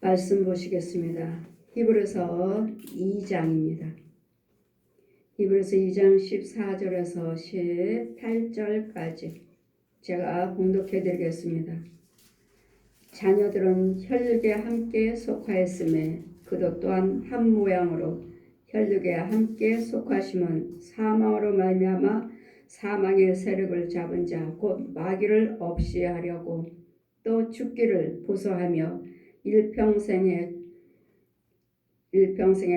말씀 보시겠습니다. 히브리서 2장입니다. 히브리서 2장 14절에서 18절까지 제가 봉독해 드리겠습니다. 자녀들은 혈육에 함께 속하였음에 그도 또한 한 모양으로 혈육에 함께 속하심은 사망으로 말미암아 사망의 세력을 잡은 자 곧 마귀를 없이 하려고 또 죽기를 보소하며 일평생에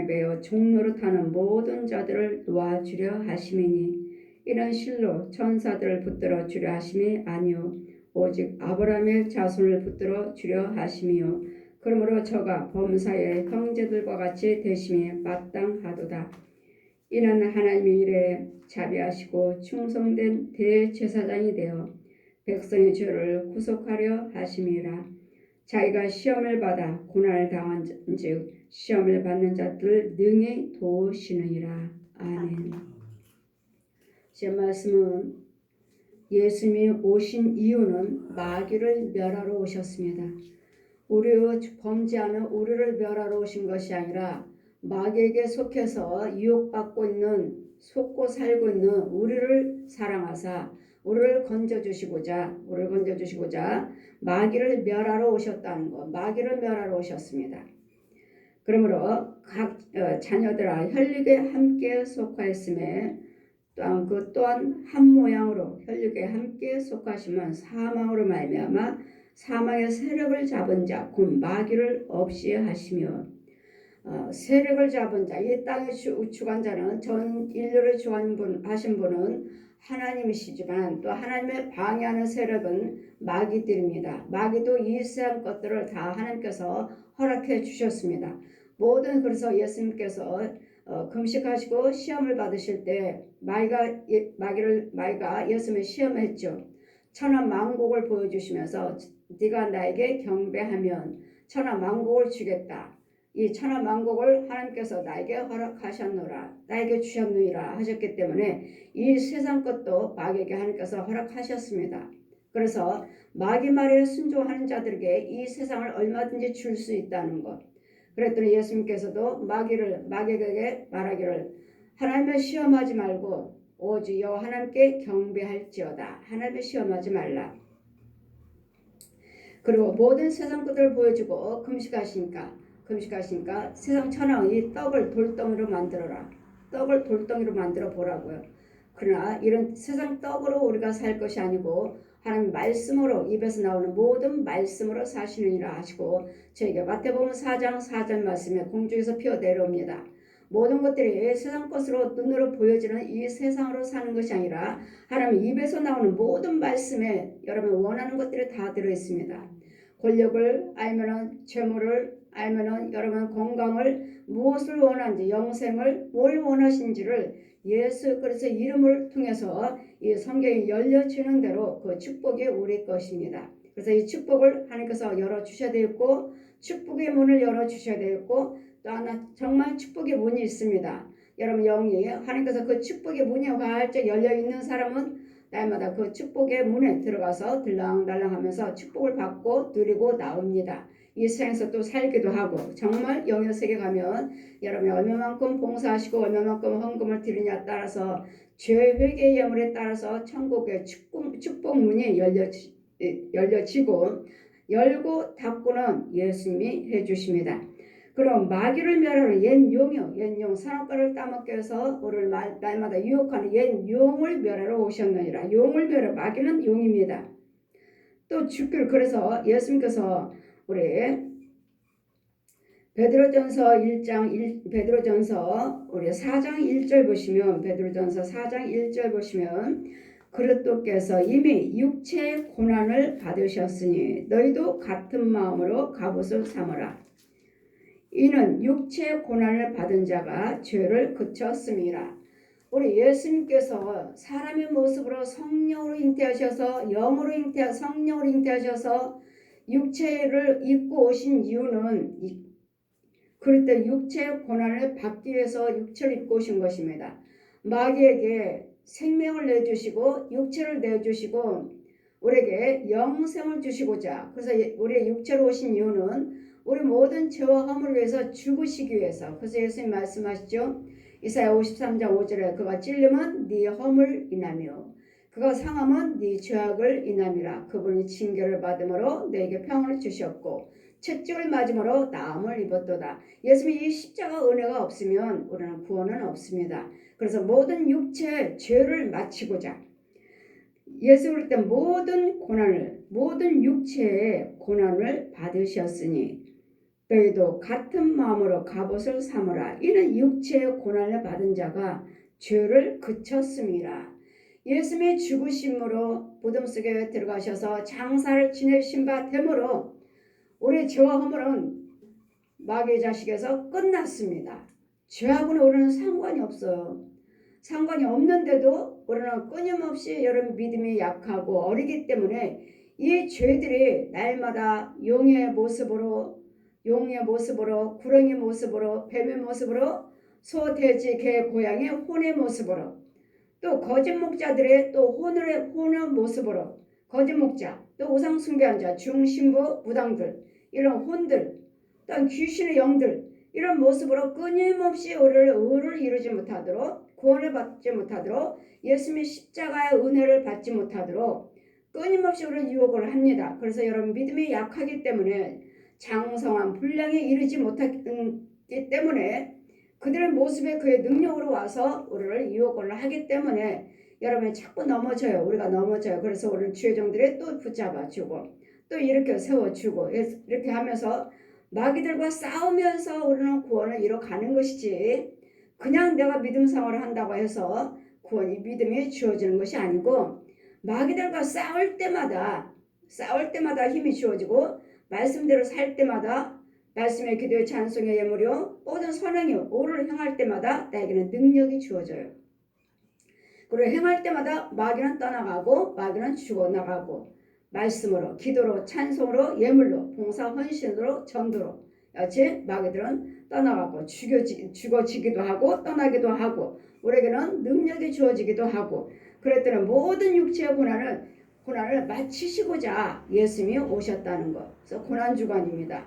매어 종노릇하는 모든 자들을 놓아주려 하심이니 이는 실로 천사들을 붙들어 주려 하심이 아니요 오직 아브라함의 자손을 붙들어 주려 하심이요 그러므로 저가 범사의 형제들과 같이 되심이 마땅하도다. 이는 하나님의 일에 자비하시고 충성된 대제사장이 되어 백성의 죄를 구속하려 하심이라. 자기가 시험을 받아 고난을 당한즉 시험을 받는 자들을 능히 도우시느니라. 아멘. 제 말씀은 예수님이 오신 이유는 마귀를 멸하러 오셨습니다. 우리의 범죄하는 우리를 멸하러 오신 것이 아니라 마귀에게 속해서 유혹받고 있는 속고 살고 있는 우리를 사랑하사 우리를 건져주시고자 마귀를 멸하러 오셨다는 것, 마귀를 멸하러 오셨습니다. 그러므로 각 자녀들아 혈육에 함께 속하였음에 또한 한 모양으로 혈육에 함께 속하시면 사망으로 말미암아 사망의 세력을 잡은 자 곧 마귀를 없이 하시며 세력을 잡은 자, 이 땅의 주관자는 전 인류를 주관하신 분은 하나님이시지만 또 하나님의 방해하는 세력은 마귀들입니다. 마귀도 이 세상 것들을 다 하나님께서 허락해 주셨습니다. 그래서 예수님께서 금식하시고 시험을 받으실 때 마귀가 예수님을 시험했죠. 천하만국을 보여주시면서 네가 나에게 경배하면 천하만국을 주겠다. 이 천하만국을 하나님께서 나에게 허락하셨노라, 나에게 주셨느니라 하셨기 때문에 이 세상 것도 마귀에게 하나님께서 허락하셨습니다. 그래서 마귀 말에 순종하는 자들에게 이 세상을 얼마든지 줄 수 있다는 것. 그랬더니 예수님께서도 마귀에게 말하기를 하나님을 시험하지 말고 오직 여호와 하나님께 경배할지어다. 하나님을 시험하지 말라. 그리고 모든 세상 것들을 보여주고 금식하시니까 세상 천하의 떡을 돌덩이로 만들어라. 떡을 돌덩이로 만들어 보라고요. 그러나 이런 세상 떡으로 우리가 살 것이 아니고 하나님 말씀으로 입에서 나오는 모든 말씀으로 사시느니라 하시고 저에게 마태복음 4장 4절 말씀에 공중에서 피어 내려옵니다. 모든 것들이 세상 것으로 눈으로 보여지는 이 세상으로 사는 것이 아니라 하나님 입에서 나오는 모든 말씀에 여러분 원하는 것들이 다 들어있습니다. 권력을 알면은 재물을 알면은 여러분 건강을 무엇을 원하는지 영생을 뭘 원하신지를 예수 그리스도의 이름을 통해서 이 성경이 열려지는 대로 그 축복이 우리 것입니다. 그래서 이 축복을 하나님께서 열어주셔야 되겠고 축복의 문을 열어주셔야 되겠고 또 하나 정말 축복의 문이 있습니다. 여러분 영이 하나님께서 그 축복의 문이 활짝 열려있는 사람은 날마다 그 축복의 문에 들어가서 들랑달랑하면서 축복을 받고 누리고 나옵니다. 이 세상에서 또 살기도 하고 정말 영의 세계 가면 여러분이 얼마만큼 봉사하시고 얼마만큼 헌금을 드리냐에 따라서 죄 회개의 예물에 따라서 천국의 축복 문이 열려지고 열고 닫고는 예수님이 해주십니다. 그럼 마귀를 멸하러 옛 용 산업가를 따먹게 해서 우리를 날마다 유혹하는 옛 용을 멸하러 오셨느니라. 용을 멸하러 마귀는 용입니다. 또 죽기를 그래서 예수님께서 우리 베드로전서 우리 4장 1절 보시면 베드로전서 4장 1절 보시면 그리스도께서 이미 육체의 고난을 받으셨으니 너희도 같은 마음으로 갑옷을 삼으라. 이는 육체의 고난을 받은 자가 죄를 그쳤음이라. 우리 예수님께서 사람의 모습으로 성령으로 잉태하셔서 성령으로 잉태하셔서 육체를 입고 오신 이유는 그럴 때 육체의 고난을 받기 위해서 육체를 입고 오신 것입니다. 마귀에게 생명을 내주시고 육체를 내주시고 우리에게 영생을 주시고자 그래서 우리의 육체로 오신 이유는 우리 모든 죄와 허물을 위해서 죽으시기 위해서. 그래서 예수님 말씀하시죠. 이사야 53장 5절에 그가 찔림은 네 허물 인하며 그가 상함은 네 죄악을 인함이라. 그분이 징계를 받음으로 내게 평을 주셨고 채찍을 맞음으로 나음을 입었도다. 예수님이 이 십자가 은혜가 없으면 우리는 구원은 없습니다. 그래서 모든 육체의 죄를 마치고자 예수 그리스도 모든 고난을 모든 육체의 고난을 받으셨으니 너희도 같은 마음으로 갑옷을 삼으라. 이는 육체의 고난을 받은 자가 죄를 그쳤습니다. 예수님의 죽으심으로 무덤 속에 들어가셔서 장사를 지내신 바 되므로 우리 죄와 허물은 마귀의 자식에서 끝났습니다. 죄하고는 우리는 상관이 없어요. 상관이 없는데도 우리는 끊임없이 여러분 믿음이 약하고 어리기 때문에 이 죄들이 날마다 용의 모습으로 구렁이 모습으로 뱀의 모습으로 소, 돼지, 개, 고양이 혼의 모습으로 또 거짓 목자들의 또 혼의 모습으로 거짓 목자 또 우상 숭배한 자 중신부 무당들 이런 혼들 또 귀신의 영들 이런 모습으로 끊임없이 우리를 의를 이루지 못하도록 구원을 받지 못하도록 예수님의 십자가의 은혜를 받지 못하도록 끊임없이 우리를 유혹을 합니다. 그래서 여러분 믿음이 약하기 때문에 장성한 분량에 이르지 못하기 때문에 그들의 모습에 그의 능력으로 와서 우리를 유혹을 하기 때문에 여러분이 자꾸 넘어져요. 우리가 넘어져요. 그래서 우리는 주의 종들이 또 붙잡아주고 또 이렇게 세워주고 이렇게 하면서 마귀들과 싸우면서 우리는 구원을 이뤄가는 것이지 그냥 내가 믿음 생활을 한다고 해서 구원이 믿음이 주어지는 것이 아니고 마귀들과 싸울 때마다 힘이 주어지고 말씀대로 살 때마다 말씀의 기도의 찬송의 예물이요 모든 선행이 오를 행할 때마다 나에게는 능력이 주어져요. 그리고 행할 때마다 마귀는 떠나가고 마귀는 죽어나가고 말씀으로 기도로 찬송으로 예물로 봉사 헌신으로 전도로 여치 마귀들은 떠나가고 죽어지기도 하고 떠나기도 하고 우리에게는 능력이 주어지기도 하고 그랬더니 모든 육체의 고난을 마치시고자 예수님이 오셨다는 것. 그래서 고난주간입니다.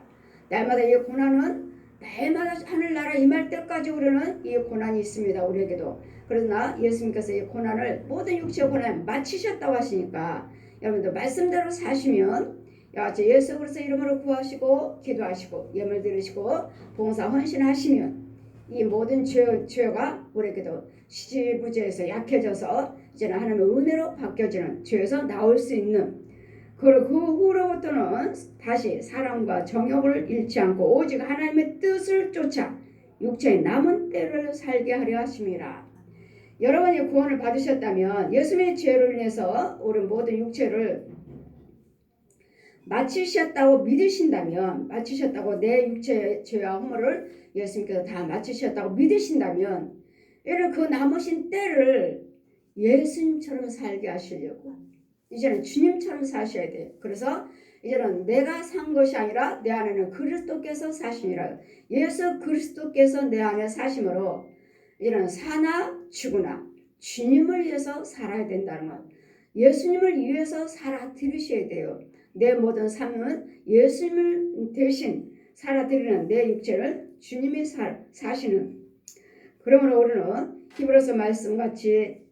날마다 이 고난은 날마다 하늘나라 임할 때까지 우리는 이 고난이 있습니다. 우리에게도. 그러나 예수님께서 이 고난을 모든 육체의 고난을 마치셨다고 하시니까 여러분들 말씀대로 사시면 예수 그리스도 이름으로 구하시고 기도하시고 예물 드리시고 봉사 헌신하시면 이 모든 죄가 우리에게도 시지부지해서 약해져서 이제는 하나님의 은혜로 바뀌어지는 죄에서 나올 수 있는 그리고 그 후로부터는 다시 사랑과 정욕을 잃지 않고 오직 하나님의 뜻을 쫓아 육체의 남은 때를 살게 하려 하심이라. 여러분이 구원을 받으셨다면 예수님의 죄로 인해서 우리 모든 육체를 마치셨다고 믿으신다면 마치셨다고 내 육체의 죄와 허물을 예수님께서 다 마치셨다고 믿으신다면 이런 그 남으신 때를 예수님처럼 살게 하시려고 이제는 주님처럼 사셔야 돼요. 그래서 이제는 내가 산 것이 아니라 내 안에는 그리스도께서 사시니라. 예수 그리스도께서 내 안에 사심으로 이제는 사나 죽으나 주님을 위해서 살아야 된다는 것. 예수님을 위해서 살아드리셔야 돼요. 내 모든 삶은 예수님을 대신 살아드리는 내 육체를 주님이 사시는. 그러므로 우리는 히브리서 말씀같이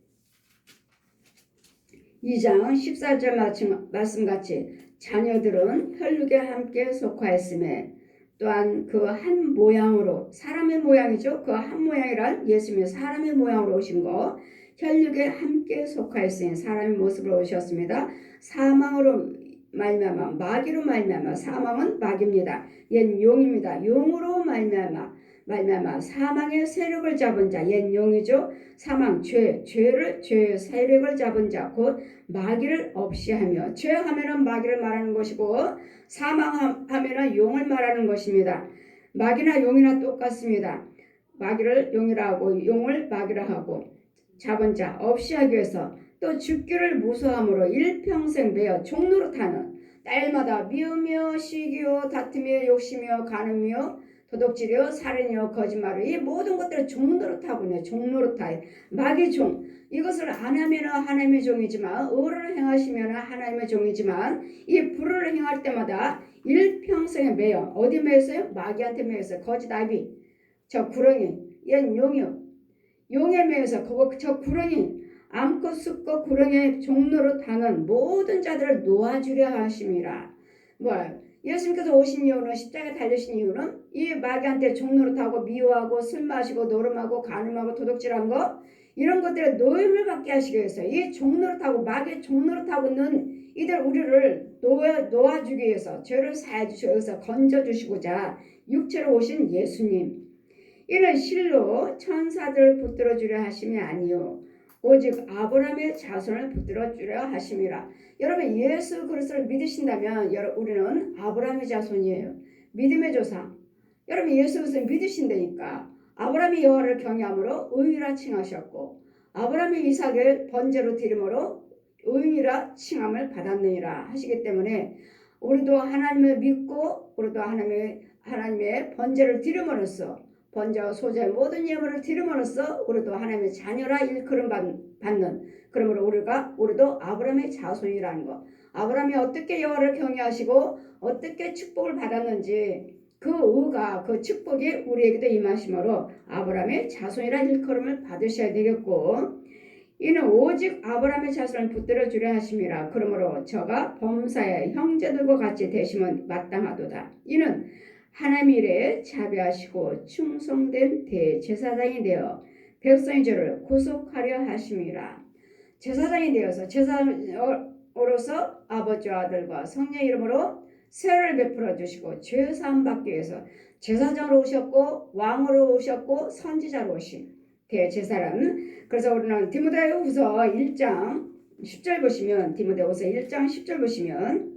2장 14절 말씀같이 자녀들은 혈육에 함께 속하였음에 또한 그 한 모양으로 사람의 모양이죠. 그 한 모양이란 예수님의 사람의 모양으로 오신 거 혈육에 함께 속하였으니 사람의 모습으로 오셨습니다. 사망으로 말미암아 마귀로 말미암아 사망은 마귀입니다. 옛 용입니다. 용으로 말미암아 사망의 세력을 잡은 자, 옛 용이죠. 사망, 죄의 세력을 잡은 자, 곧 마귀를 없이하며 죄하면은 마귀를 말하는 것이고 사망하면은 용을 말하는 것입니다. 마귀나 용이나 똑같습니다. 마귀를 용이라 하고 용을 마귀라 하고 잡은 자 없이 하기 위해서 또 죽기를 무서함으로 일평생 매여 종노릇하는 날마다 미우며 시기요 다투며 욕심이요 간음이요 도둑질이요 살인이요 거짓말이요 이 모든 것들을 종노릇하군요. 종노릇하여 마귀 종 이것을 안 하면 하나님의 종이지만 의를 행하시면 하나님의 종이지만 이 불을 행할 때마다 일평생에 매여. 어디 매였어요? 마귀한테 매였어요. 거짓 아비. 저 구렁이. 얜 용이요. 용에 매여서 저 구렁이 암컷 수컷 구렁이의 종로로 타는 모든 자들을 놓아주려 하심이라. 예수님께서 오신 이유는 십자가에 달리신 이유는 이 마귀한테 종로로 타고 미워하고 술 마시고 노름하고 간음하고 도둑질한 거 이런 것들에 노임을 받게 하시기 위해서 이 종로로 타고 마귀의 종로로 타고 있는 이들 우리를 놓아주기 위해서 죄를 사해 주시고 여기서 건져주시고자 육체로 오신 예수님. 이는 실로 천사들을 붙들어 주려 하심이 아니요 오직 아브라함의 자손을 붙들어 주려 하심이라. 여러분 예수 그리스도를 믿으신다면 우리는 아브라함의 자손이에요. 믿음의 조상. 여러분 예수 그리스도를 믿으신다니까 아브라함이 여호와를 경외함으로 의인이라 칭하셨고 아브라함이 이삭을 번제로 드림으로 의인이라 칭함을 받았느니라 하시기 때문에 우리도 하나님을 믿고 우리도 하나님의 번제를 드림으로써 번제와 소제 모든 예물을 드림으로써 우리도 하나님의 자녀라 일컬음 받는 그러므로 우리도 아브라함의 자손이라는 것. 아브라함이 어떻게 여호와를 경외하시고 어떻게 축복을 받았는지 그 의가 그 축복이 우리에게도 임하심으로 아브라함의 자손이라 일컬음을 받으셔야 되겠고 이는 오직 아브라함의 자손을 붙들어 주려 하심이라. 그러므로 저가 범사의 형제들과 같이 되심은 마땅하도다. 이는 하나님 일에 자비하시고 충성된 대제사장이 되어 백성의 죄를 구속하려 하심이라. 제사장이 되어서 제사장으로서 아버지와 아들과 성령의 이름으로 세례를 베풀어 주시고 죄 사함 받기 위해서 제사장으로 오셨고 왕으로 오셨고 선지자로 오신 대제사장. 그래서 우리는 디모데후서 1장 10절 보시면 디모데후서 1장 10절 보시면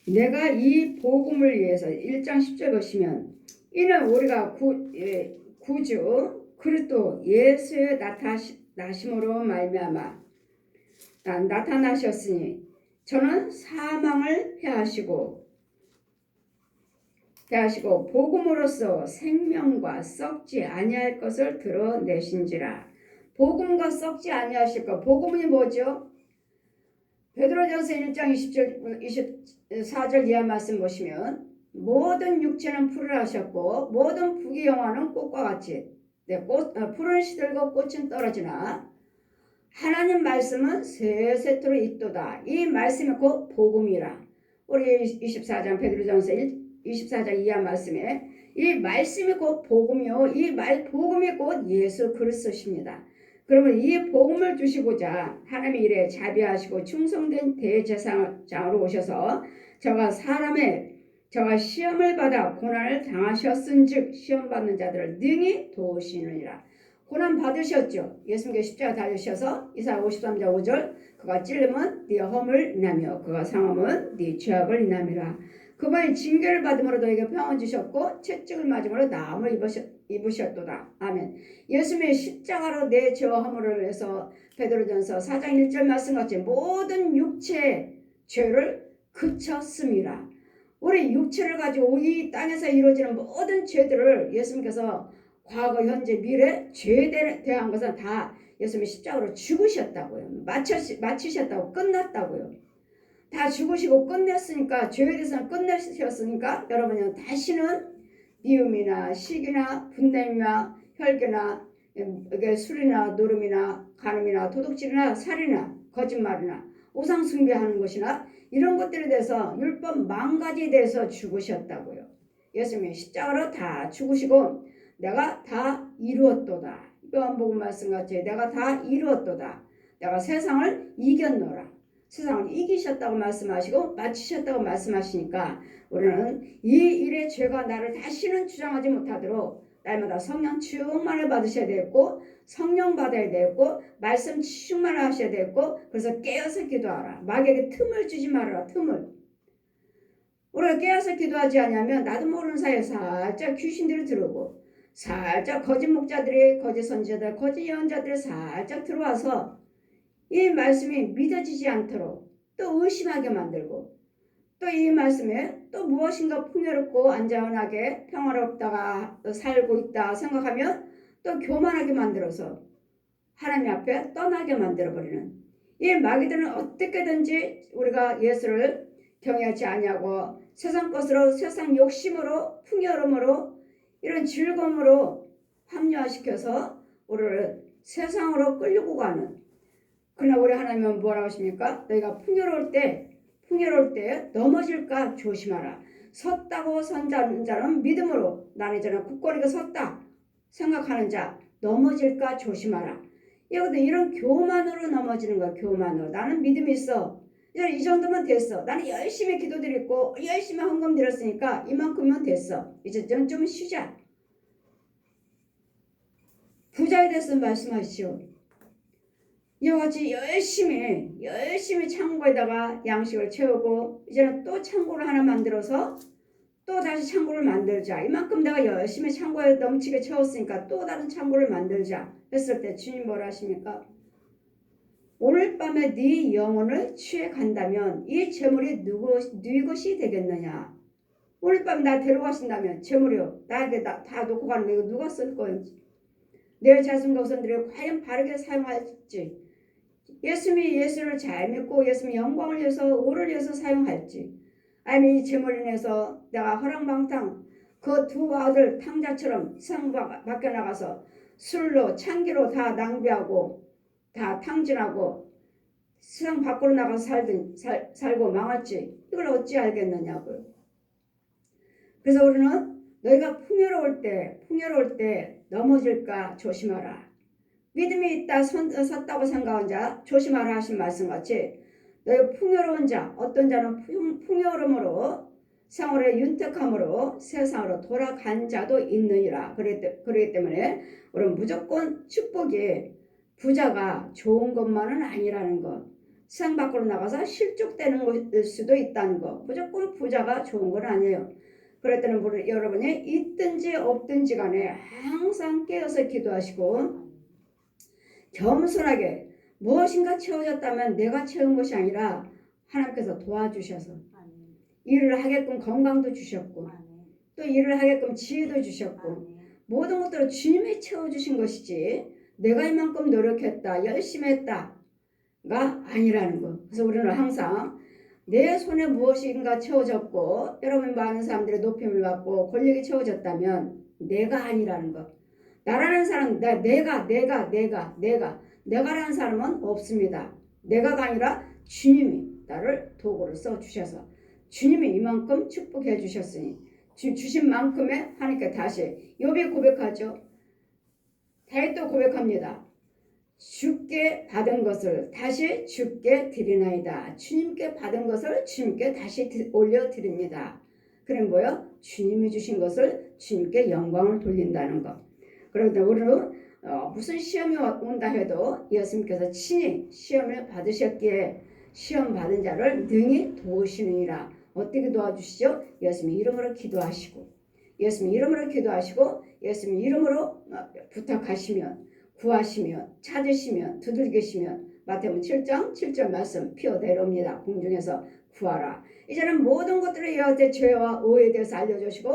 내가 이 복음을 위해서 1장 10절 보시면 이는 우리가 구주 그리스도 예수의 나타나심으로 말미암아 나타나셨으니 저는 사망을 패하시고 복음으로써 생명과 썩지 아니할 것을 드러내신지라. 복음과 썩지 아니하실 것. 복음이 뭐죠? 베드로전서 1장 24절 이하 말씀 보시면 모든 육체는 풀을 하셨고 모든 부귀영화는 꽃과 같이 풀은 시들고 꽃은 떨어지나 하나님 말씀은 세세토록 있도다. 이 말씀이 곧 복음이라. 우리 24장 베드로전서 24장 이하 말씀에 이 말씀이 곧 복음이요 이 복음이 곧 예수 그리스도십니다. 그러면 이 복음을 주시고자 하나님의 일에 자비하시고 충성된 대제사장으로 오셔서 저가 시험을 받아 고난을 당하셨은즉 시험 받는 자들을 능히 도우시느니라. 고난 받으셨죠. 예수님께서 십자가 달리셔서 이사야 53장 5절 그가 찔림은 네 허물 인하며 그가 상함은 네 죄악을 인함이라. 그분이 징계를 받음으로 너에게 평안 주셨고 채찍을 맞음으로 나음을 입으셨도다. 아멘. 예수님의 십자가로 내 죄와 허물을 위해서 베드로전서 4장 1절 말씀같이 모든 육체의 죄를 그쳤습니다. 우리 육체를 가지고 이 땅에서 이루어지는 모든 죄들을 예수님께서 과거, 현재, 미래 죄에 대한 것은 다 예수님이 십자가로 죽으셨다고요. 마치셨다고 끝났다고요. 다 죽으시고 끝냈으니까 죄에 대해서는 끝내셨으니까 여러분은 다시는 미움이나 시기나 분냄이나 혈기나 술이나 노름이나 간음이나 도둑질이나 살이나 거짓말이나 우상 숭배하는 것이나 이런 것들에 대해서 율법 망가지에 대해서 죽으셨다고요. 예수님이 십자가로 다 죽으시고 내가 다 이루었도다. 요한복음 말씀같이 내가 다 이루었도다. 내가 세상을 이겼노라. 세상을 이기셨다고 말씀하시고 마치셨다고 말씀하시니까 우리는 이 일의 죄가 나를 다시는 주장하지 못하도록 날마다 성령 충만을 받으셔야 되겠고 성령 받아야 되겠고 말씀 충만을 하셔야 되겠고 그래서 깨어서 기도하라. 마귀에게 틈을 주지 말아라. 틈을. 우리가 깨어서 기도하지 않으면 나도 모르는 사이에 살짝 귀신들이 들어오고 살짝 거짓 목자들이 거짓 선지자들 거짓 예언자들이 살짝 들어와서 이 말씀이 믿어지지 않도록 또 의심하게 만들고 또 이 말씀에 또 무엇인가 풍요롭고 안전하게 평화롭다가 살고 있다 생각하면 또 교만하게 만들어서 하나님 앞에 떠나게 만들어버리는 이 마귀들은 어떻게든지 우리가 예수를 경외하지 아니하고 세상 것으로 세상 욕심으로 풍요로움으로 이런 즐거움으로 합리화시켜서 우리를 세상으로 끌고 가는, 그러나 우리 하나님은 뭐라고 하십니까? 너희가 풍요로울 때 넘어질까 조심하라. 섰다고 선자는 자는 믿음으로, 나는 저는 굳건하게 섰다 생각하는 자 넘어질까 조심하라. 이거든, 이런 교만으로 넘어지는 거야. 교만으로. 나는 믿음이 있어. 이 정도면 됐어. 나는 열심히 기도드렸고 열심히 헌금 드렸으니까 이만큼면 됐어. 이제 좀 쉬자. 부자에 대해서 말씀하시오. 이와 같이 열심히 창고에다가 양식을 채우고 이제는 또 창고를 하나 만들어서 또 다시 창고를 만들자. 이만큼 내가 열심히 창고에 넘치게 채웠으니까 또 다른 창고를 만들자 했을 때 주님 뭐라 하십니까? 오늘 밤에 네 영혼을 취해 간다면 이 재물이 누구 것이 되겠느냐? 오늘 밤 나 데려가신다면 재물이요. 나에게 다 놓고 가는 거 이거 누가 쓸 거인지. 내 자손과 후손들이 과연 바르게 사용할지, 예수를 잘 믿고 예수님 영광을 위해서 의를 위해서 사용할지, 아니면 이 재물로 인해서 내가 허랑방탕 그 두 아들 탕자처럼 세상 밖에 나가서 술로 창기로 다 낭비하고 다 탕진하고 세상 밖으로 나가서 살고 망할지 이걸 어찌 알겠느냐고요. 그래서 우리는 너희가 풍요로울 때 넘어질까 조심하라. 믿음이 있다 섰다고 생각한 자 조심하라 하신 말씀같이 너희 풍요로운 자, 어떤 자는 풍요로움으로 생활의 윤택함으로 세상으로 돌아간 자도 있느니라. 그렇기 때문에 우리는 무조건 축복이 부자가 좋은 것만은 아니라는 것, 세상 밖으로 나가서 실족되는 수도 있다는 것, 무조건 부자가 좋은 건 아니에요. 그럴 때는 여러분이 있든지 없든지 간에 항상 깨어서 기도하시고 겸손하게 무엇인가 채워졌다면 내가 채운 것이 아니라 하나님께서 도와주셔서 일을 하게끔 건강도 주셨고 또 일을 하게끔 지혜도 주셨고 모든 것들을 주님이 채워주신 것이지 내가 이만큼 노력했다 열심히 했다가 아니라는 것. 그래서 우리는 항상 내 손에 무엇인가 채워졌고 여러분 많은 사람들의 높임을 받고 권력이 채워졌다면 내가 아니라는 것. 나라는 사람, 내가라는 사람은 없습니다. 내가가 아니라 주님이 나를 도구로 써주셔서 주님이 이만큼 축복해 주셨으니 주신 만큼의 하나님께 다시 욥이 고백하죠. 다윗도 고백합니다. 주께 받은 것을 다시 주께 드리나이다. 주님께 받은 것을 주님께 다시 올려드립니다. 그럼 뭐요? 주님이 주신 것을 주님께 영광을 돌린다는 것. 그런데 우리는 무슨 시험이 온다 해도 예수님께서 친히 시험을 받으셨기에 시험 받은 자를 능히 도우시느니라. 어떻게 도와주시죠? 예수님 이름으로 기도하시고 예수님 이름으로 부탁하시면 구하시면 찾으시면 두들기시면 마태복음 7장 7절 말씀 피어 내려옵니다. 공중에서 구하라. 이제는 모든 것들을 여호와의 죄와 오해에 대해서 알려주시고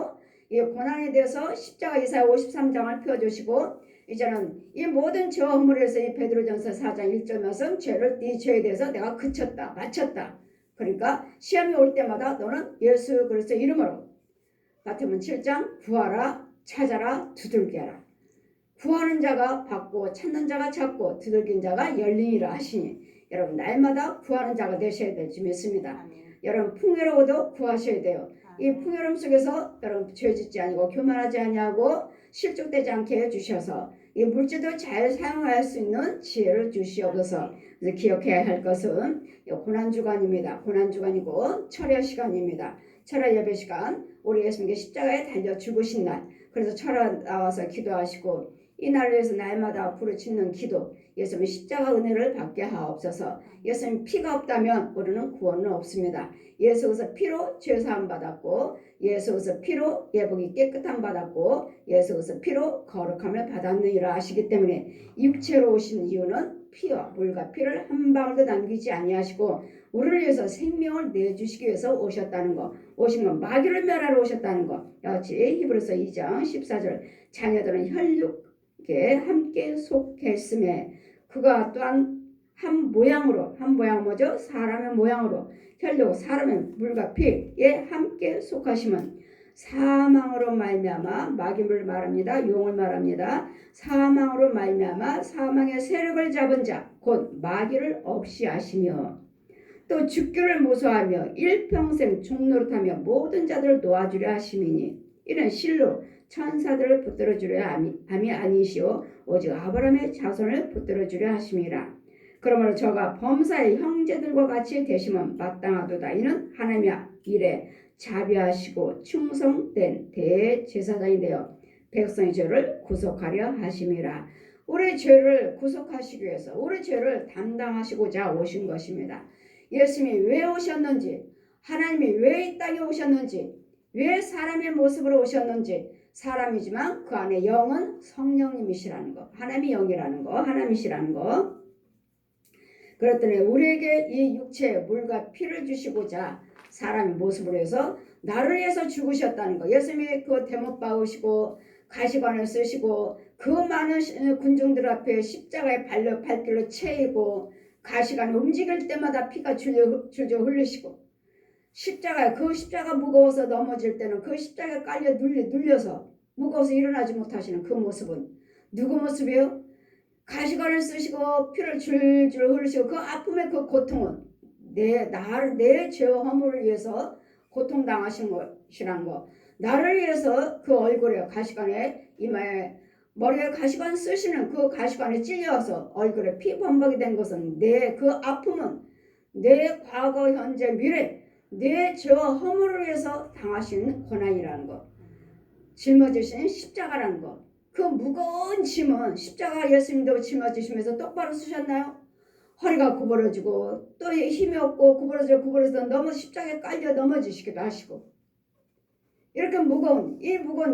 이 고난에 대해서 십자가 이사야 53장을 펴주시고 이제는 이 모든 죄와 허물에 대해서 이 베드로전서 4장 1절 말씀 네 죄에 대해서 내가 그쳤다 마쳤다. 그러니까 시험이 올 때마다 너는 예수 그리스도 이름으로 마태복음 7장 구하라 찾아라 두들겨라. 구하는 자가 받고 찾는 자가 찾고 두들긴 자가 열리니라 하시니 여러분 날마다 구하는 자가 되셔야 될지 믿습니다. 여러분 풍요로워도 구하셔야 돼요. 이 풍요로움 속에서 여러분 죄짓지 아니고 교만하지 아니하고 실족되지 않게 해주셔서 이 물질도 잘 사용할 수 있는 지혜를 주시옵소서. 그래서 기억해야 할 것은 고난주간입니다. 고난주간이고 철야 시간입니다. 철야 예배 시간 우리 예수님께 십자가에 달려 죽으신 날. 그래서 철야 나와서 기도하시고 이 날을 위해서 날마다 부르짖는 기도. 예수님 십자가 은혜를 받게 하옵소서. 예수님 피가 없다면 우리는 구원은 없습니다. 예수께서 피로 죄사함 받았고 예수께서 피로 예복이 깨끗함 받았고 예수께서 피로 거룩함을 받았느니라 하시기 때문에 육체로 오신 이유는 피와 물과 피를 한 방울도 남기지 아니하시고 우리를 위해서 생명을 내주시기 위해서 오셨다는 것. 오신 건 마귀를 멸하러 오셨다는 것. 여치 히브리서 2장 14절 자녀들은 혈육에 함께 속했음에 그가 또한 한 모양 뭐죠? 사람의 모양으로 혈육 사람의 물과 피에 함께 속하심은 사망으로 말미암아 마귀를 말합니다. 용을 말합니다. 사망으로 말미암아 사망의 세력을 잡은 자 곧 마귀를 없이 하시며 또 죽기를 무서워하며 일평생 종노릇하며 모든 자들을 놓아주려 하심이니 이는 실로 천사들을 붙들어주려 함이 아니시오 오직 아브라함의 자손을 붙들어주려 하심이라. 그러므로 저가 범사의 형제들과 같이 되심은 마땅하도다. 이는 하나님의 일에 자비하시고 충성된 대제사장이 되어 백성의 죄를 구속하려 하심이라. 우리 죄를 구속하시기 위해서 우리 죄를 담당하시고자 오신 것입니다. 예수님이 왜 오셨는지, 하나님이 왜 이 땅에 오셨는지, 왜 사람의 모습으로 오셨는지, 사람이지만 그 안에 영은 성령님이시라는 거, 하나님이 영이라는 거, 하나님이시라는 거. 그랬더니 우리에게 이 육체, 물과 피를 주시고자 사람의 모습으로 해서 나를 위해서 죽으셨다는 거. 예수님이 그 대못 박으시고 가시관을 쓰시고 그 많은 군중들 앞에 십자가에 발길로 채이고 가시관이 움직일 때마다 피가 줄줄 흘리시고 그 십자가 무거워서 넘어질 때는 그 십자가에 깔려 눌려서 무거워서 일어나지 못하시는 그 모습은 누구 모습이에요? 가시관을 쓰시고 피를 줄줄 흘리시고 그 아픔의 그 고통은 내 죄와 허물을 위해서 고통당하신 것이란 거. 나를 위해서 그 얼굴에 가시관에 이마에 머리에 가시관 쓰시는 그 가시관에 찔려서 얼굴에 피 범벅이 된 것은 내 그 아픔은 내 과거 현재 미래 내 죄와 허물을 위해서 당하신 고난이라는 것. 짊어지신 십자가라는 것. 그 무거운 짐은 십자가 예수님도 짊어지시면서 똑바로 쓰셨나요? 허리가 구부러지고 또 힘이 없고 구부러져 너무 십자가에 깔려 넘어지시기도 하시고 이렇게 무거운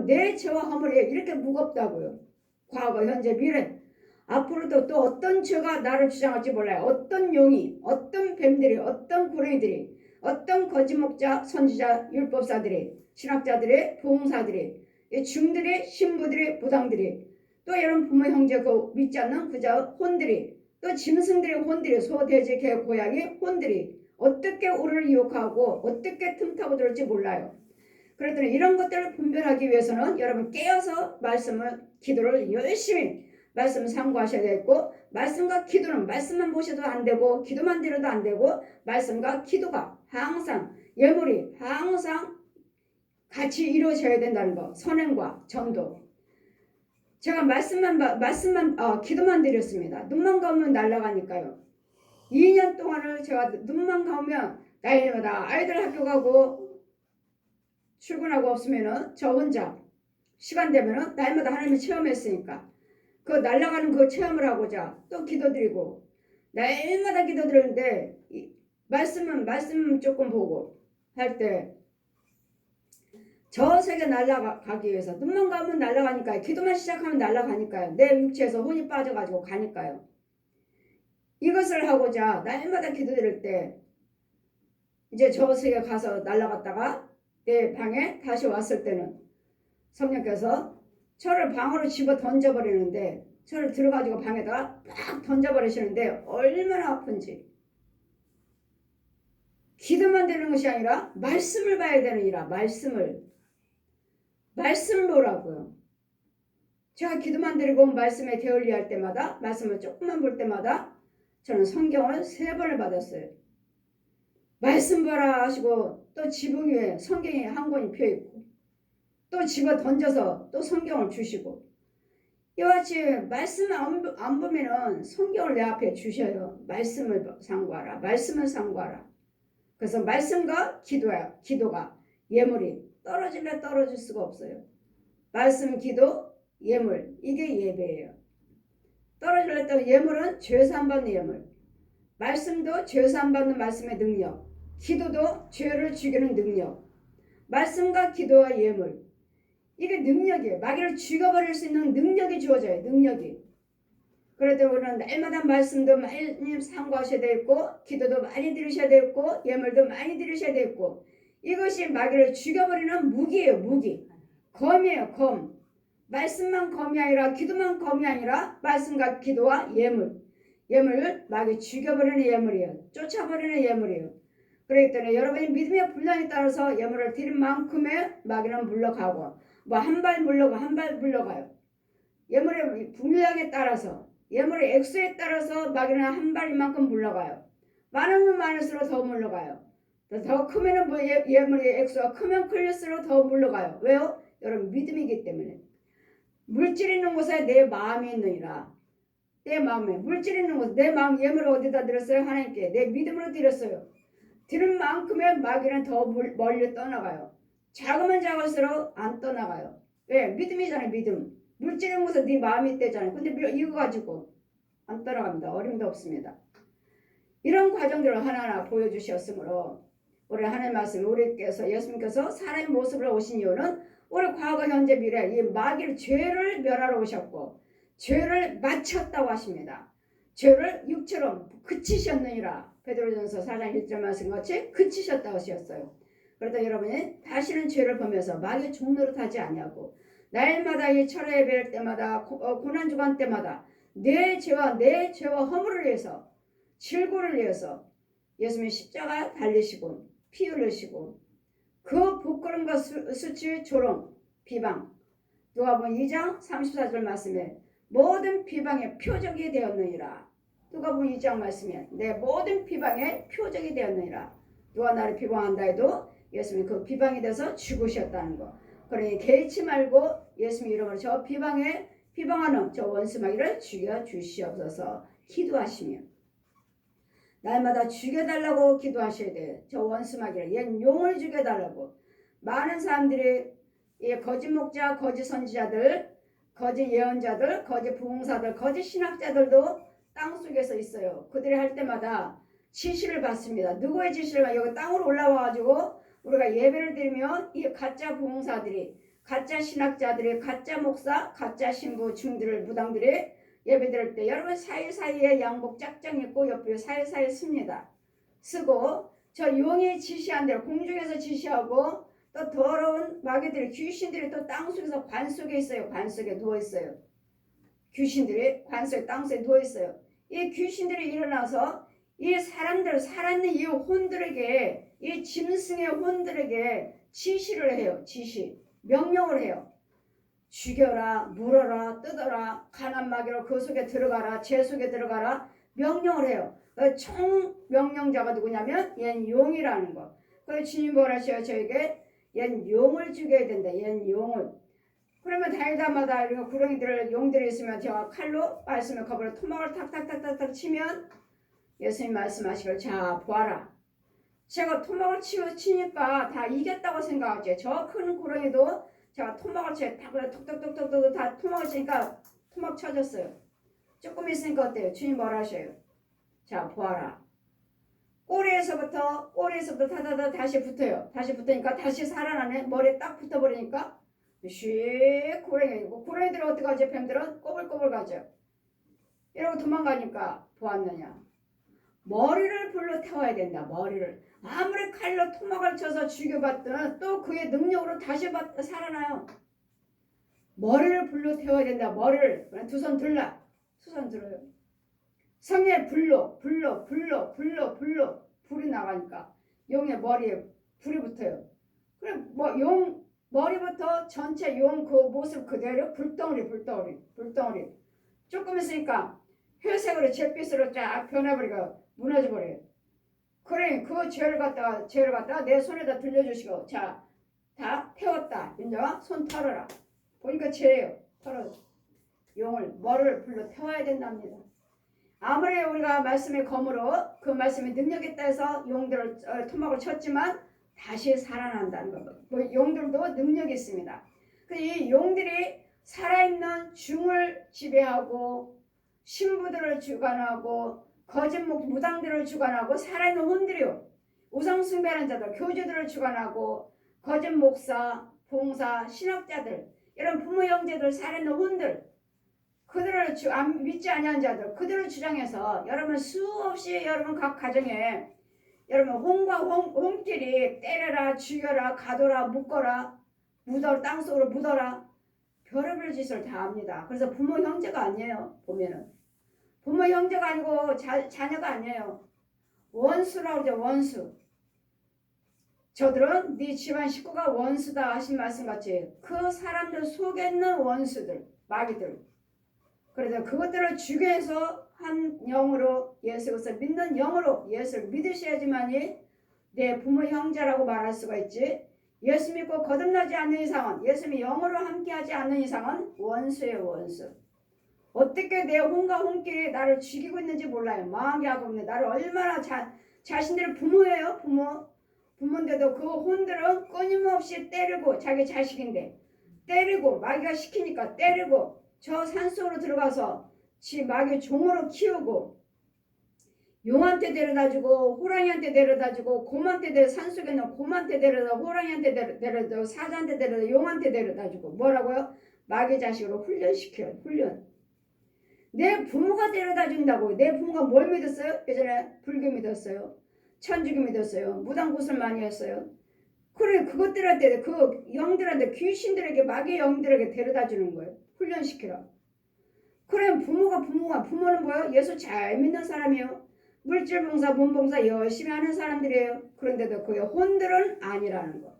내 죄와 허물이 이렇게 무겁다고요. 과거 현재 미래 앞으로도 또 어떤 죄가 나를 주장할지 몰라요. 어떤 용이 어떤 뱀들이 어떤 구렁이들이 어떤 거짓목자 선지자 율법사들이 신학자들이 부흥사들이 중들이 신부들이 무당들이 또 여러분 부모 형제 그 믿지 않는 그저 혼들이 또 짐승들의 혼들이 소 돼지 개 고양이 혼들이 어떻게 우리를 유혹하고 어떻게 틈타고 들을지 몰라요. 그랬더니 이런 것들을 분별하기 위해서는 여러분 깨어서 기도를 열심히 말씀을 상고하셔야 되고 말씀과 기도는 말씀만 보셔도 안 되고 기도만 드려도 안 되고 말씀과 기도가 항상 예물이 항상 같이 이루어져야 된다는 거. 선행과 전도. 제가 기도만 드렸습니다. 눈만 감으면 날아가니까요. 2년 동안을 제가 눈만 감으면 날마다 아이들 학교 가고 출근하고 없으면은 저 혼자 시간 되면은 날마다 하나님을 체험했으니까 그 날아가는 그 체험을 하고자 또 기도드리고 날마다 기도드리는데 말씀 조금 보고 할 때 저 세계 날아가기 위해서 눈만 감으면 날아가니까요. 기도만 시작하면 날아가니까요. 내 육체에서 혼이 빠져가지고 가니까요. 이것을 하고자 날마다 기도드릴 때 이제 저 세계 가서 날아갔다가 내 방에 다시 왔을 때는 성령께서 저를 방으로 집어 던져버리는데 저를 들어가지고 방에다가 팍 던져버리시는데 얼마나 아픈지. 기도만 되는 것이 아니라 말씀을 봐야 되느니라. 말씀을 보라고요. 제가 기도만 드리고 말씀에 게을리할 때마다 말씀을 조금만 볼 때마다 저는 성경을 3번을 받았어요. 말씀 봐라 하시고 또 지붕 위에 성경이 한 권이 펴있고 또 집어 던져서 또 성경을 주시고 이와 같이 말씀 안 보면은 성경을 내 앞에 주셔요. 말씀을 상고하라. 말씀을 상고하라. 그래서 말씀과 기도가 예물이 떨어질 수가 없어요. 말씀, 기도, 예물 이게 예배예요. 떨어질래 또 예물은 죄사함 받는 예물. 말씀도 죄사함 받는 말씀의 능력. 기도도 죄를 죽이는 능력. 말씀과 기도와 예물 이게 능력이에요. 마귀를 죽여버릴 수 있는 능력이 주어져요. 능력이. 그럴 때 우리는 날마다 말씀도 많이 상고하셔야 되겠고 기도도 많이 들으셔야 되겠고 예물도 많이 들으셔야 되겠고 이것이 마귀를 죽여버리는 무기예요. 무기. 검이에요. 검. 말씀만 검이 아니라 기도만 검이 아니라 말씀과 기도와 예물. 예물, 마귀 죽여버리는 예물이에요. 쫓아버리는 예물이에요. 그렇기 때문에 여러분이 믿음의 분량에 따라서 예물을 드린 만큼의 마귀는 물러가고 뭐 한 발 물러가 한 발 물러가요. 예물의 분량에 따라서 예물의 액수에 따라서 마귀는 한 발만큼 물러가요. 많으면 많을수록 더 물러가요. 더 크면은 뭐 예물의 액수가 크면 클수록 더 물러가요. 왜요? 여러분 믿음이기 때문에. 물질 있는 곳에 내 마음이 있느니라. 내 마음에 물질 있는 곳, 내 마음 예물을 어디다 드렸어요? 하나님께 내 믿음으로 드렸어요. 드린 만큼의 마귀는 더 멀리 떠나가요. 작으면 작을수록 안 떠나가요. 왜? 믿음이잖아요. 믿음. 물질 있는 곳에 네 마음이 있대잖아요. 근데 이거 가지고 안 떠나갑니다. 어림도 없습니다. 이런 과정들을 하나하나 보여주셨으므로 우리 하나님 말씀 우리께서 예수님께서 사람의 모습으로 오신 이유는 우리 과거 현재 미래 이 마귀를 죄를 멸하러 오셨고 죄를 마쳤다고 하십니다. 죄를 육처럼 그치셨느니라. 베드로전서 4장 1절 말씀 같이 그치셨다고 하셨어요. 그러다 여러분이 다시는 죄를 범해서 마귀의 종노릇하지 아니하고 날마다 이 철회 예배할 때마다 고난주간 때마다 내 죄와 허물을 위해서 질고를 위해서 예수님의 십자가 달리시고 피 흘리시고 그 부끄럼과 수치 조롱 비방 누가복음 2장 34절 말씀에 모든 비방의 표적이 되었느니라. 누가복음 2장 말씀에 내 모든 비방의 표적이 되었느니라. 누가 나를 비방한다 해도 예수님이 그 비방에 대해서 죽으셨다는 거. 그러니 개의치 말고 예수님 이름으로 저 비방하는 저 원수마귀를 죽여 주시옵소서 기도하시며 날마다 죽여달라고 기도하셔야 돼요. 저 원수마귀를 옛 용을 죽여달라고. 많은 사람들이 거짓 목자, 거짓 선지자들, 거짓 예언자들, 거짓 부흥사들, 거짓 신학자들도 땅속에서 있어요. 그들이 할 때마다 지시를 받습니다. 누구의 지시를 받 여기 땅으로 올라와가지고 우리가 예배를 드리면 이 가짜 부흥사들이 가짜 신학자들이 가짜 목사, 가짜 신부, 중들, 무당들이 예배 드릴 때 여러분 사이사이에 양복 짝짝 입고 옆에 사이사이에 씁니다. 쓰고 저 용이 지시한 대로 공중에서 지시하고 또 더러운 마귀들이 귀신들이 또 땅속에서 관속에 있어요. 관속에 누워있어요. 귀신들이 관속에 땅속에 누워있어요. 이 귀신들이 일어나서 이 사람들 살아있는 이 혼들에게 이 짐승의 혼들에게 지시를 해요. 지시 명령을 해요. 죽여라, 물어라, 뜯어라, 가난 마귀로 그 속에 들어가라, 제 속에 들어가라 명령을 해요. 총 명령자가 누구냐면 옛 용이라는 거. 그래서 주님 뭐라 하셔요? 저에게 옛 용을 죽여야 된다. 옛 용을. 그러면 다니다마다 구렁이들 용들이 있으면 제가 칼로 말씀을 거버려 토막을 탁탁탁탁탁 치면 예수님 말씀하시길 자 보아라. 제가 토막을 치니까 다 이겼다고 생각하죠. 저 큰 구렁이도 제가 토막을 치에 톡톡톡톡톡 다 토막을 치니까 토막 쳐졌어요. 조금 있으니까 어때요? 주님 뭐라 하셔요? 자 보아라. 꼬리에서부터 타다다 다시 붙어요. 다시 붙으니까 다시 살아나네. 머리에 딱 붙어버리니까 쉬 구렁이고 구렁이들은 어떻게 하죠? 뱀들은 꼬불꼬불 가죠. 이러고 도망가니까 보았느냐. 머리를 불러 태워야 된다. 머리를. 아무리 칼로 토막을 쳐서 죽여봤더니 또 그의 능력으로 다시 살아나요. 머리를 불러 태워야 된다. 머리를 두 손 들라. 두 손 들어요. 성의 불로 불이 나가니까 용의 머리에 불이 붙어요. 그래 뭐 용 머리부터 전체 용 그 모습 그대로 불덩어리 조금 있으니까 회색으로 잿빛으로 쫙 변해버리고 무너져버려요. 그래 그 죄를 갖다가 내 손에다 들려주시고 자 다 태웠다. 이제 손 털어라. 보니까 죄예요. 털어 용을 머리를 불러 태워야 된답니다. 아무리 우리가 말씀의 검으로 그 말씀의 능력에 따라서 용들을 토막을 쳤지만 다시 살아난다는 거. 뭐 용들도 능력이 있습니다. 이 용들이 살아있는 중을 지배하고 신부들을 주관하고 거짓 무당들을 주관하고 살아있는 혼들이요. 우상숭배하는 자들, 교주들을 주관하고 거짓 목사, 봉사, 신학자들 이런 부모 형제들 살아있는 혼들 그들을 믿지 아니한 자들 그들을 주장해서 여러분 수없이 여러분 각 가정에 여러분 혼과 혼끼리 때려라 죽여라 가둬라 묶어라 묻어라 땅속으로 묻어라 별의별 짓을 다 합니다. 그래서 부모 형제가 아니에요. 보면은 부모 형제가 아니고 자녀가 아니에요. 원수라고 그러죠. 원수. 저들은 네 집안 식구가 원수다 하신 말씀 같이 그 사람들 속에 있는 원수들, 마귀들. 그래서 그것들을 죽여서 한 영으로 예수 그리스도를 믿는 영으로 예수를 믿으셔야지만이 내 부모 형제라고 말할 수가 있지. 예수 믿고 거듭나지 않는 이상은, 예수님이 영으로 함께하지 않는 이상은 원수예요. 원수. 어떻게 내 혼과 혼끼리 나를 죽이고 있는지 몰라요. 마귀하고 있는 나를 얼마나 자신들의 부모예요. 부모인데도 그 혼들은 끊임없이 때리고, 자기 자식인데 때리고, 마귀가 시키니까 때리고, 저 산속으로 들어가서 지 마귀 종으로 키우고, 용한테 데려다주고, 호랑이한테 데려다주고, 곰한테 산속에 있는 곰한테 데려다, 호랑이한테 데려다, 사자한테 데려다, 용한테 데려다주고, 뭐라고요? 마귀 자식으로 훈련시켜요. 훈련. 내 부모가 데려다 준다고. 내 부모가 뭘 믿었어요? 예전에 불교 믿었어요. 천주교 믿었어요. 무당굿을 많이 했어요. 그래, 그것들한테, 그 영들한테, 귀신들에게, 마귀의 영들에게 데려다 주는 거예요. 훈련시키라. 그래, 부모는 뭐예요? 예수 잘 믿는 사람이에요. 물질봉사, 몸봉사 열심히 하는 사람들이에요. 그런데도 그 혼들은 아니라는 거.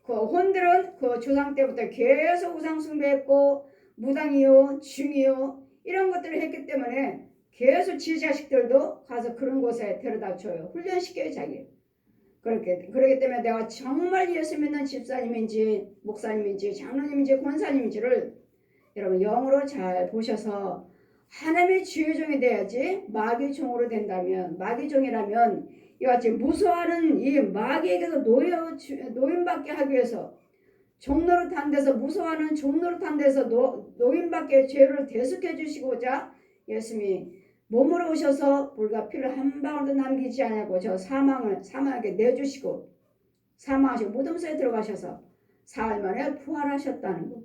그 혼들은 그 조상 때부터 계속 우상 숭배했고, 무당이요, 중이요, 이런 것들을 했기 때문에 계속 지 자식들도 가서 그런 곳에 데려다 줘요. 훈련시켜요, 자기. 그렇기 때문에 내가 정말 예수 믿는 집사님인지, 목사님인지, 장로님인지, 권사님인지를 여러분 영으로 잘 보셔서 하나님의 주의 종이 돼야지. 마귀 종으로 된다면, 마귀 종이라면 이같이 무서워하는 이 마귀에게서 노임받게 하기 위해서, 종노릇한 데서 무서워하는 종노릇한 데서 노임받게 죄를 대속해 주시고자 예수님이 몸으로 오셔서 불과 피를 한 방울도 남기지 않냐고 저 사망하게 내주시고 사망하시고 무덤소에 들어가셔서 사흘 만에 부활하셨다는 것.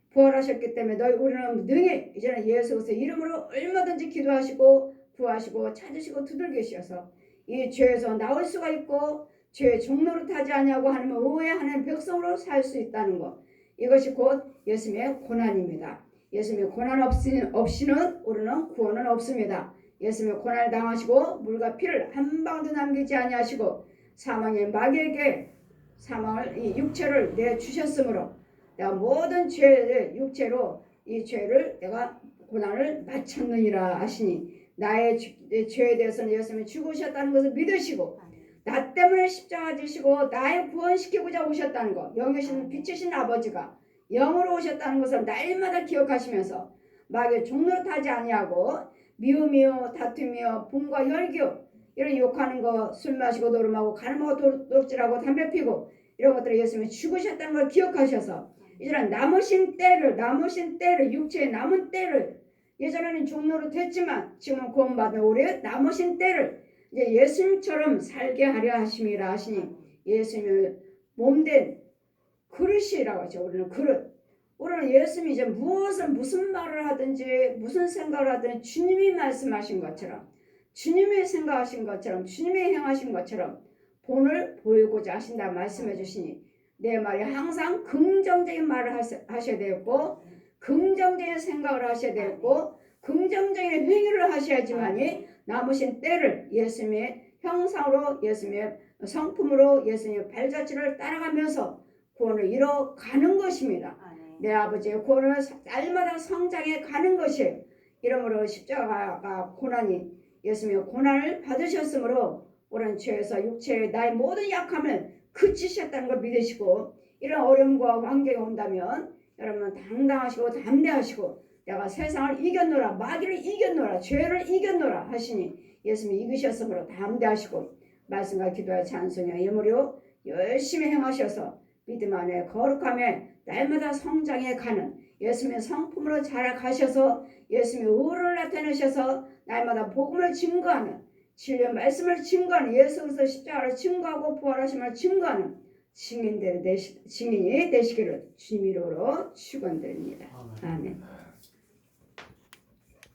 부활하셨기 때문에 우리는 능히 이제는 예수 그리스도 이름으로 얼마든지 기도하시고 구하시고 찾으시고 두들기셔서 이 죄에서 나올 수가 있고 죄의 종노릇하지 않냐고 하나님은 의뢰하는 백성으로 살 수 있다는 것. 이것이 곧 예수님의 고난입니다. 예수님의 고난 없이는 우리는 구원은 없습니다. 예수님의 고난을 당하시고 물과 피를 한 방울도 남기지 아니하시고 사망의 마귀에게 사망을 이 육체를 내주셨으므로 내가 모든 죄를 육체로 이 죄를 내가 고난을 마쳤느니라 하시니 나의 죄에 대해서는 예수님이 죽으셨다는 것을 믿으시고 나 때문에 십자가 지시고 나의 구원시키고자 오셨다는 것, 영이신 빛이신 아버지가 영으로 오셨다는 것을 날마다 기억하시면서 마귀의 종노릇하지 아니하고 미움이요 다툼이요 분과 혈기요 이런 욕하는 거, 술 마시고 노름하고 가늠하고 도둑질하고 담배 피고 이런 것들을 예수님이 죽으셨다는 걸 기억하셔서 이제는 남으신 때를 육체의 남은 때를 예전에는 종노릇했지만 지금은 구원받은 우리의 남으신 때를 이제 예수님처럼 살게 하려 하심이라 하시니 예수님을 몸된 그릇이라고 하죠. 우리는 그릇. 우리는 예수님이 이제 무슨 말을 하든지 무슨 생각을 하든지 주님이 말씀하신 것처럼 주님이 생각하신 것처럼 주님이 행하신 것처럼 본을 보이고자 하신다 말씀해 주시니 내 말이 항상 긍정적인 말을 하셔야 되겠고 긍정적인 생각을 하셔야 되겠고 긍정적인 행위를 하셔야지만이 남으신 때를 예수님의 형상으로 예수님의 성품으로 예수님의 발자취를 따라가면서 구원을 이뤄가는 것입니다. 내 아버지의 구원을 날마다 성장해 가는 것이에요. 이러므로 십자가가 고난이 예수님의 고난을 받으셨으므로 우리는 죄에서 육체의 나의 모든 약함을 그치셨다는 걸 믿으시고 이런 어려움과 환경이 온다면 여러분 당당하시고 담대하시고 내가 세상을 이겼노라 마귀를 이겼노라 죄를 이겼노라 하시니 예수님이 이기셨으므로 담대하시고 말씀과 기도와 찬송과 예물로 열심히 행하셔서 믿음 안에 거룩함에 날마다 성장해 가는 예수님의 성품으로 자라가셔서 예수님의 의를 나타내셔서 날마다 복음을 증거하는 진리의 말씀을 증거하는 예수 그리스도 십자가를 증거하고 부활하심을 증거하는 증인이 되시기를 주님 이름으로 축원드립니다. 아멘.